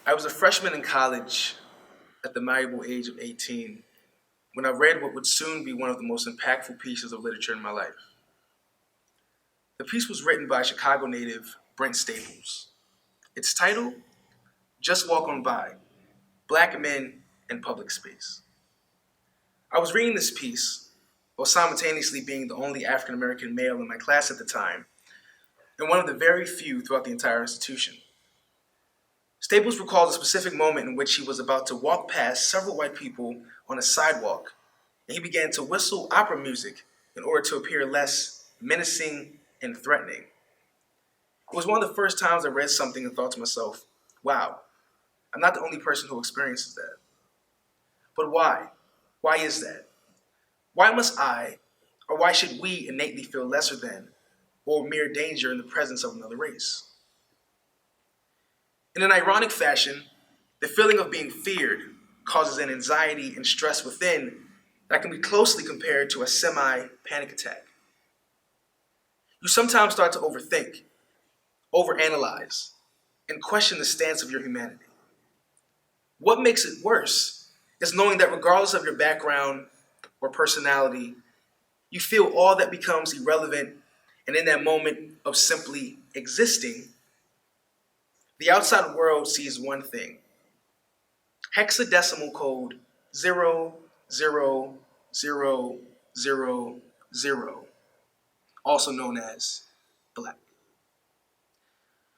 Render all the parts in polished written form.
I was a freshman in college at the malleable age of 18 when I read what would soon be one of the most impactful pieces of literature in my life. The piece was written by Chicago native Brent Staples. Its title, Just Walk On By, Black Men in Public Space. I was reading this piece while simultaneously being the only African American male in my class at the time, and one of the very few throughout the entire institution. Staples recalled a specific moment in which he was about to walk past several white people on a sidewalk, and he began to whistle opera music in order to appear less menacing and threatening. It was one of the first times I read something and thought to myself, wow, I'm not the only person who experiences that. But why? Why is that? Why must I, or why should we innately feel lesser than or mere danger in the presence of another race? In an ironic fashion, the feeling of being feared causes an anxiety and stress within that can be closely compared to a semi-panic attack. You sometimes start to overthink, overanalyze, and question the stance of your humanity. What makes it worse is knowing that regardless of your background or personality, you feel all that becomes irrelevant, and in that moment of simply existing, the outside world sees one thing: hexadecimal code 00000, also known as black.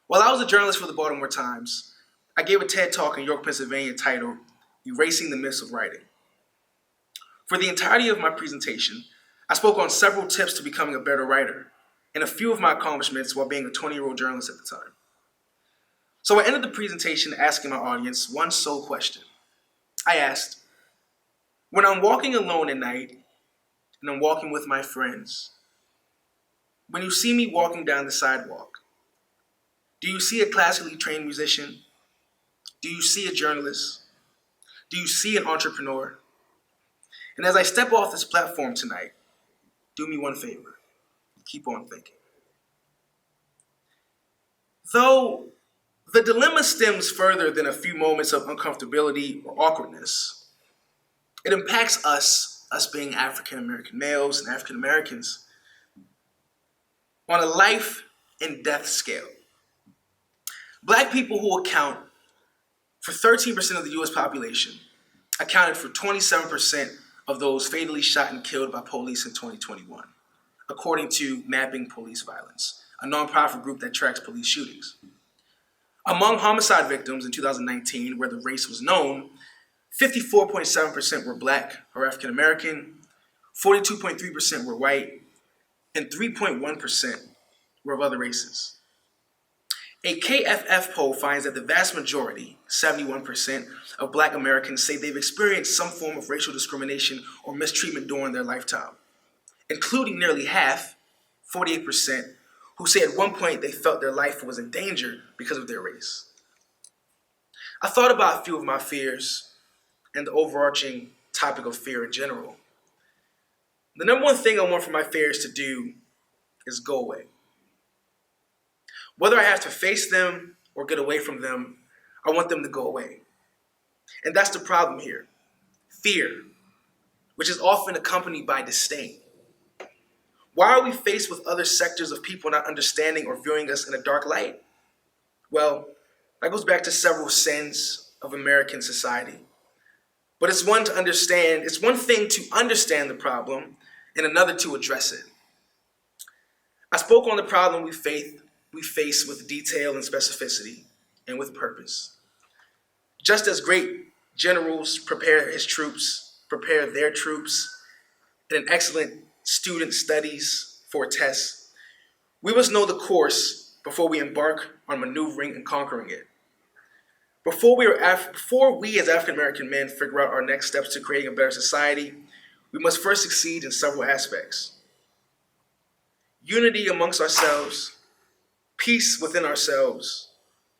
While I was a journalist for the Baltimore Times, I gave a TED Talk in York, Pennsylvania titled Erasing the Myths of Writing. For the entirety of my presentation, I spoke on several tips to becoming a better writer and a few of my accomplishments while being a 20-year-old journalist at the time. So I ended the presentation asking my audience one sole question. I asked, when I'm walking alone at night and I'm walking with my friends, when you see me walking down the sidewalk, do you see a classically trained musician? Do you see a journalist? Do you see an entrepreneur? And as I step off this platform tonight, do me one favor. Keep on thinking. Though the dilemma stems further than a few moments of uncomfortability or awkwardness, it impacts us being African American males and African Americans, on a life and death scale. Black people, who account for 13% of the US population, accounted for 27% of those fatally shot and killed by police in 2021, according to Mapping Police Violence, a nonprofit group that tracks police shootings. Among homicide victims in 2019, where the race was known, 54.7% were Black or African American, 42.3% were white, and 3.1% were of other races. A KFF poll finds that the vast majority, 71%, of Black Americans say they've experienced some form of racial discrimination or mistreatment during their lifetime, including nearly half, 48%, who say at one point they felt their life was in danger because of their race. I thought about a few of my fears and the overarching topic of fear in general. The number one thing I want for my fears to do is go away. Whether I have to face them or get away from them, I want them to go away. And that's the problem here. Fear, which is often accompanied by disdain. Why are we faced with other sectors of people not understanding or viewing us in a dark light? Well, that goes back to several sins of American society. But it's one thing to understand the problem and another to address it. I spoke on the problem we face with detail and specificity and with purpose. Just as great generals prepare their troops, and an excellent student studies for a test, we must know the course before we embark on maneuvering and conquering it. Before we as African American men figure out our next steps to creating a better society, we must first succeed in several aspects. Unity amongst ourselves, peace within ourselves,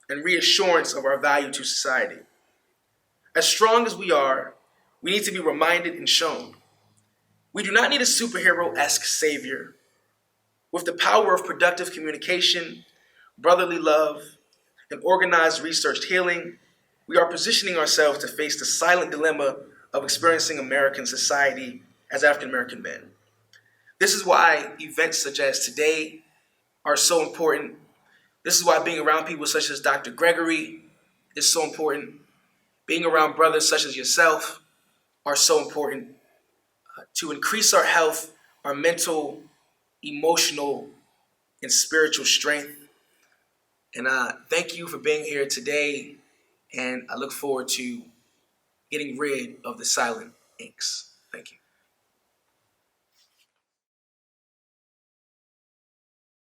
and reassurance of our value to society. As strong as we are, we need to be reminded and shown. We do not need a superhero-esque savior. With the power of productive communication, brotherly love, and organized researched healing, We are positioning ourselves to face the silent dilemma of experiencing American society as African American men. This is why events such as today are so important. This is why being around people such as Dr. Gregory is so important. Being around brothers such as yourself are so important to increase our health, our mental, emotional, and spiritual strength. And thank you for being here today. And I look forward to getting rid of the silent inks. Thank you.